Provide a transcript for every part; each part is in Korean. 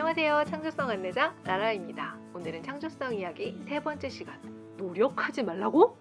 안녕하세요. 창조성 안내자 라라입니다. 오늘은 창조성 이야기 세 번째 시간, 노력하지 말라고?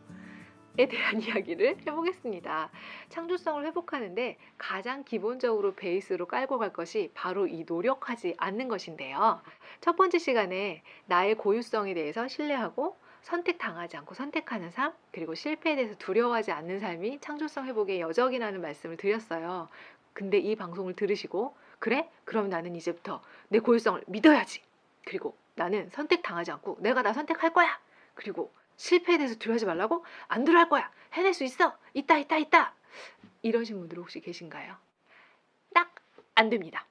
에 대한 이야기를 해보겠습니다. 창조성을 회복하는데 가장 기본적으로 베이스로 깔고 갈 것이 바로 이 노력하지 않는 것인데요. 첫 번째 시간에 나의 고유성에 대해서 신뢰하고 선택당하지 않고 선택하는 삶, 그리고 실패에 대해서 두려워하지 않는 삶이 창조성 회복의 여적이라는 말씀을 드렸어요. 근데 이 방송을 들으시고 그래? 그럼 나는 이제부터 내 고유성을 믿어야지. 그리고 나는 선택당하지 않고 내가 나 선택할 거야. 그리고 실패에 대해서 두려워하지 말라고? 안 두려워할 거야. 해낼 수 있어. 있다. 이러신 분들 혹시 계신가요? 딱 안 됩니다.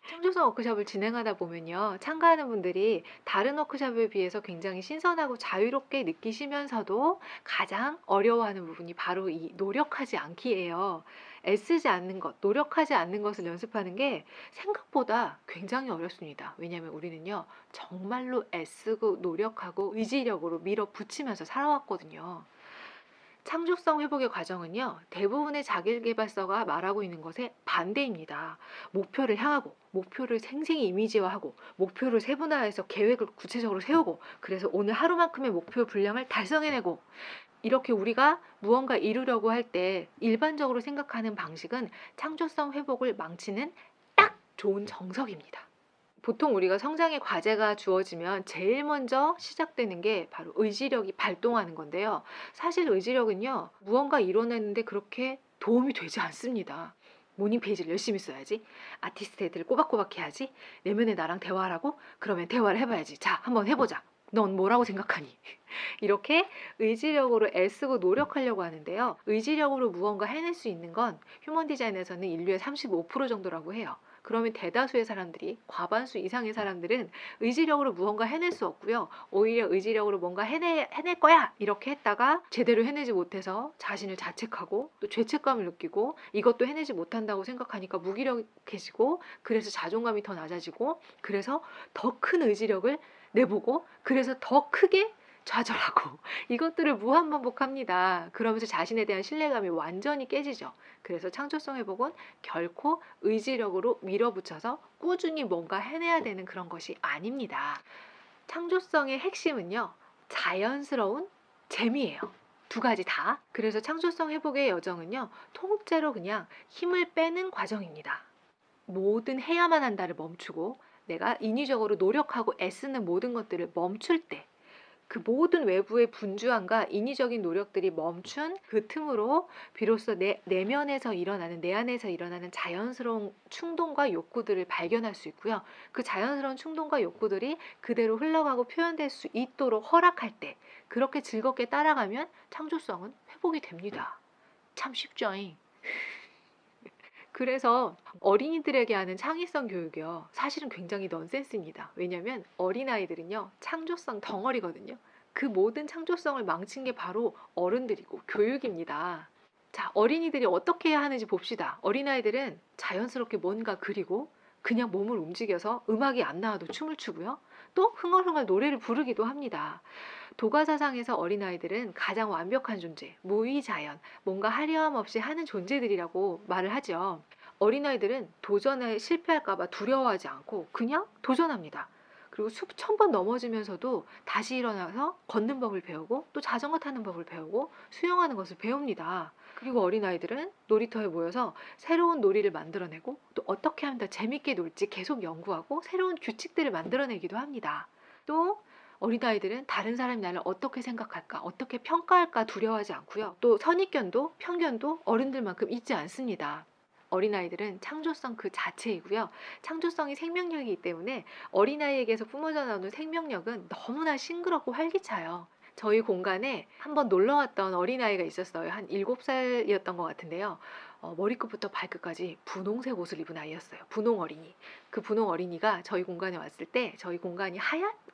창조성 워크숍을 진행하다 보면요, 참가하는 분들이 다른 워크숍에 비해서 굉장히 신선하고 자유롭게 느끼시면서도 가장 어려워하는 부분이 바로 이 노력하지 않기예요. 애쓰지 않는 것, 노력하지 않는 것을 연습하는 게 생각보다 굉장히 어렵습니다. 왜냐하면 우리는요, 정말로 애쓰고 노력하고 의지력으로 밀어붙이면서 살아왔거든요. 창조성 회복의 과정은요, 대부분의 자기계발서가 말하고 있는 것에 반대입니다. 목표를 향하고, 목표를 생생히 이미지화하고, 목표를 세분화해서 계획을 구체적으로 세우고, 그래서 오늘 하루만큼의 목표 분량을 달성해내고, 이렇게 우리가 무언가 이루려고 할 때 일반적으로 생각하는 방식은 창조성 회복을 망치는 딱 좋은 정석입니다. 보통 우리가 성장의 과제가 주어지면 제일 먼저 시작되는 게 바로 의지력이 발동하는 건데요. 사실 의지력은요, 무언가 이뤄내는데 그렇게 도움이 되지 않습니다. 모닝 페이지를 열심히 써야지, 아티스트 애들을 꼬박꼬박 해야지, 내면의 나랑 대화하라고? 그러면 대화를 해봐야지. 자, 한번 해보자. 넌 뭐라고 생각하니? 이렇게 의지력으로 애쓰고 노력하려고 하는데요. 의지력으로 무언가 해낼 수 있는 건 휴먼 디자인에서는 인류의 35% 정도라고 해요. 그러면 대다수의 사람들이, 과반수 이상의 사람들은 의지력으로 무언가 해낼 수 없고요. 오히려 의지력으로 뭔가 해낼 거야! 이렇게 했다가 제대로 해내지 못해서 자신을 자책하고 또 죄책감을 느끼고 이것도 해내지 못한다고 생각하니까 무기력해지고, 그래서 자존감이 더 낮아지고, 그래서 더 큰 의지력을 내보고, 그래서 더 크게 좌절하고 이것들을 무한반복합니다. 그러면서 자신에 대한 신뢰감이 완전히 깨지죠. 그래서 창조성 회복은 결코 의지력으로 밀어붙여서 꾸준히 뭔가 해내야 되는 그런 것이 아닙니다. 창조성의 핵심은요, 자연스러운 재미예요. 두 가지 다. 그래서 창조성 회복의 여정은요, 통째로 그냥 힘을 빼는 과정입니다. 모든 해야만 한다를 멈추고 내가 인위적으로 노력하고 애쓰는 모든 것들을 멈출 때, 그 모든 외부의 분주함과 인위적인 노력들이 멈춘 그 틈으로 비로소 내 내면에서 일어나는, 내 안에서 일어나는 자연스러운 충동과 욕구들을 발견할 수 있고요. 그 자연스러운 충동과 욕구들이 그대로 흘러가고 표현될 수 있도록 허락할 때, 그렇게 즐겁게 따라가면 창조성은 회복이 됩니다. 참 쉽죠잉. 그래서 어린이들에게 하는 창의성 교육이요, 사실은 굉장히 넌센스입니다. 왜냐하면 어린아이들은요, 창조성 덩어리거든요. 그 모든 창조성을 망친 게 바로 어른들이고 교육입니다. 자, 어린이들이 어떻게 해야 하는지 봅시다. 어린아이들은 자연스럽게 뭔가 그리고 그냥 몸을 움직여서 음악이 안 나와도 춤을 추고요. 또 흥얼흥얼 노래를 부르기도 합니다. 도가사상에서 어린아이들은 가장 완벽한 존재, 무의자연, 뭔가 하려함 없이 하는 존재들이라고 말을 하죠. 어린아이들은 도전에 실패할까봐 두려워하지 않고 그냥 도전합니다. 그리고 수천 번 넘어지면서도 다시 일어나서 걷는 법을 배우고, 또 자전거 타는 법을 배우고, 수영하는 것을 배웁니다. 그리고 어린아이들은 놀이터에 모여서 새로운 놀이를 만들어내고, 또 어떻게 하면 더 재밌게 놀지 계속 연구하고 새로운 규칙들을 만들어내기도 합니다. 또 어린아이들은 다른 사람이 나를 어떻게 생각할까, 어떻게 평가할까 두려워하지 않고요. 또 선입견도 편견도 어른들만큼 있지 않습니다. 어린아이들은 창조성 그 자체이고요. 창조성이 생명력이기 때문에 어린아이에게서 뿜어져 나오는 생명력은 너무나 싱그럽고 활기차요. 저희 공간에 한번 놀러 왔던 어린아이가 있었어요. 한 7살이었던 것 같은데요. 머리끝부터 발끝까지 분홍색 옷을 입은 아이였어요. 분홍 어린이. 그 분홍 어린이가 저희 공간에 왔을 때 저희 공간이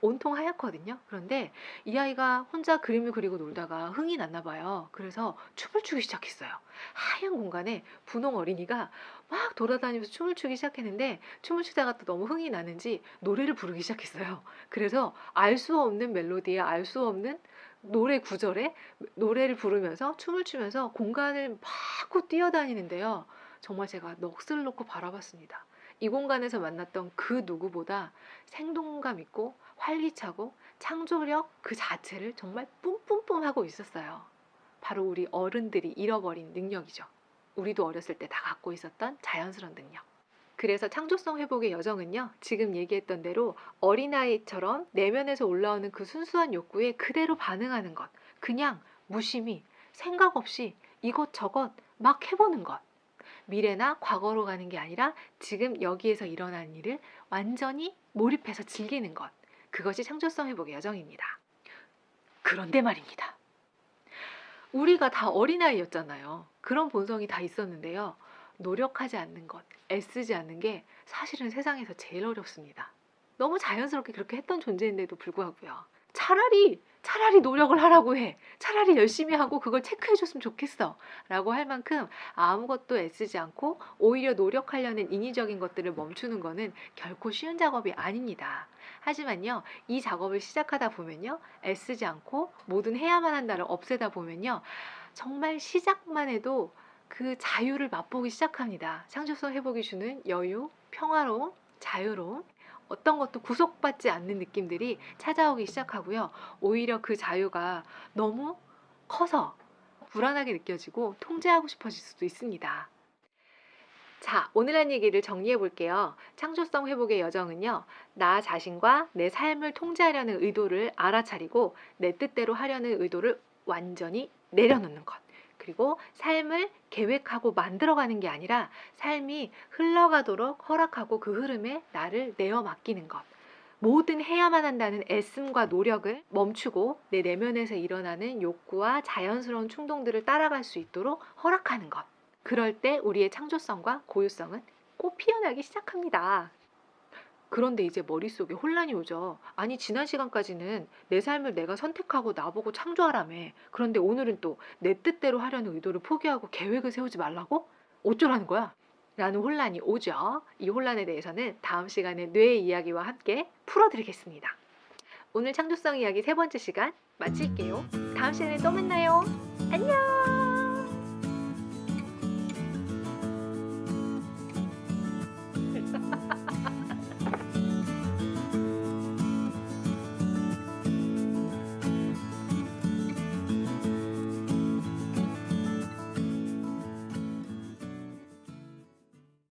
온통 하얗거든요. 그런데 이 아이가 혼자 그림을 그리고 놀다가 흥이 났나 봐요. 그래서 춤을 추기 시작했어요. 하얀 공간에 분홍 어린이가 막 돌아다니면서 춤을 추기 시작했는데, 춤을 추다가 또 너무 흥이 나는지 노래를 부르기 시작했어요. 그래서 알 수 없는 멜로디에 알 수 없는 노래 구절에 노래를 부르면서 춤을 추면서 공간을 마구 뛰어다니는데요. 정말 제가 넋을 놓고 바라봤습니다. 이 공간에서 만났던 그 누구보다 생동감 있고 활기차고 창조력 그 자체를 정말 뿜뿜뿜 하고 있었어요. 바로 우리 어른들이 잃어버린 능력이죠. 우리도 어렸을 때 다 갖고 있었던 자연스러운 능력. 그래서 창조성 회복의 여정은요, 지금 얘기했던 대로 어린아이처럼 내면에서 올라오는 그 순수한 욕구에 그대로 반응하는 것, 그냥 무심히 생각 없이 이것저것 막 해보는 것. 미래나 과거로 가는 게 아니라 지금 여기에서 일어나는 일을 완전히 몰입해서 즐기는 것. 그것이 창조성 회복의 여정입니다. 그런데 말입니다. 우리가 다 어린아이였잖아요. 그런 본성이 다 있었는데요. 노력하지 않는 것, 애쓰지 않는 게 사실은 세상에서 제일 어렵습니다. 너무 자연스럽게 그렇게 했던 존재인데도 불구하고요. 차라리 노력을 하라고 해. 차라리 열심히 하고 그걸 체크해 줬으면 좋겠어. 라고 할 만큼 아무것도 애쓰지 않고 오히려 노력하려는 인위적인 것들을 멈추는 거는 결코 쉬운 작업이 아닙니다. 하지만요, 이 작업을 시작하다 보면요, 애쓰지 않고 뭐든 해야만 한다를 없애다 보면요, 정말 시작만 해도 그 자유를 맛보기 시작합니다. 창조성 회복이 주는 여유, 평화로움, 자유로움, 어떤 것도 구속받지 않는 느낌들이 찾아오기 시작하고요. 오히려 그 자유가 너무 커서 불안하게 느껴지고 통제하고 싶어질 수도 있습니다. 자, 오늘 한 얘기를 정리해 볼게요. 창조성 회복의 여정은요, 나 자신과 내 삶을 통제하려는 의도를 알아차리고 내 뜻대로 하려는 의도를 완전히 내려놓는 것. 그리고 삶을 계획하고 만들어가는 게 아니라 삶이 흘러가도록 허락하고 그 흐름에 나를 내어 맡기는 것. 뭐든 해야만 한다는 애씀과 노력을 멈추고 내 내면에서 일어나는 욕구와 자연스러운 충동들을 따라갈 수 있도록 허락하는 것. 그럴 때 우리의 창조성과 고유성은 꽃 피어나기 시작합니다. 그런데 이제 머릿속에 혼란이 오죠. 아니, 지난 시간까지는 내 삶을 내가 선택하고 나보고 창조하라며. 그런데 오늘은 또 내 뜻대로 하려는 의도를 포기하고 계획을 세우지 말라고? 어쩌라는 거야? 라는 혼란이 오죠. 이 혼란에 대해서는 다음 시간에 뇌의 이야기와 함께 풀어드리겠습니다. 오늘 창조성 이야기 3번째 시간 마칠게요. 다음 시간에 또 만나요. 안녕!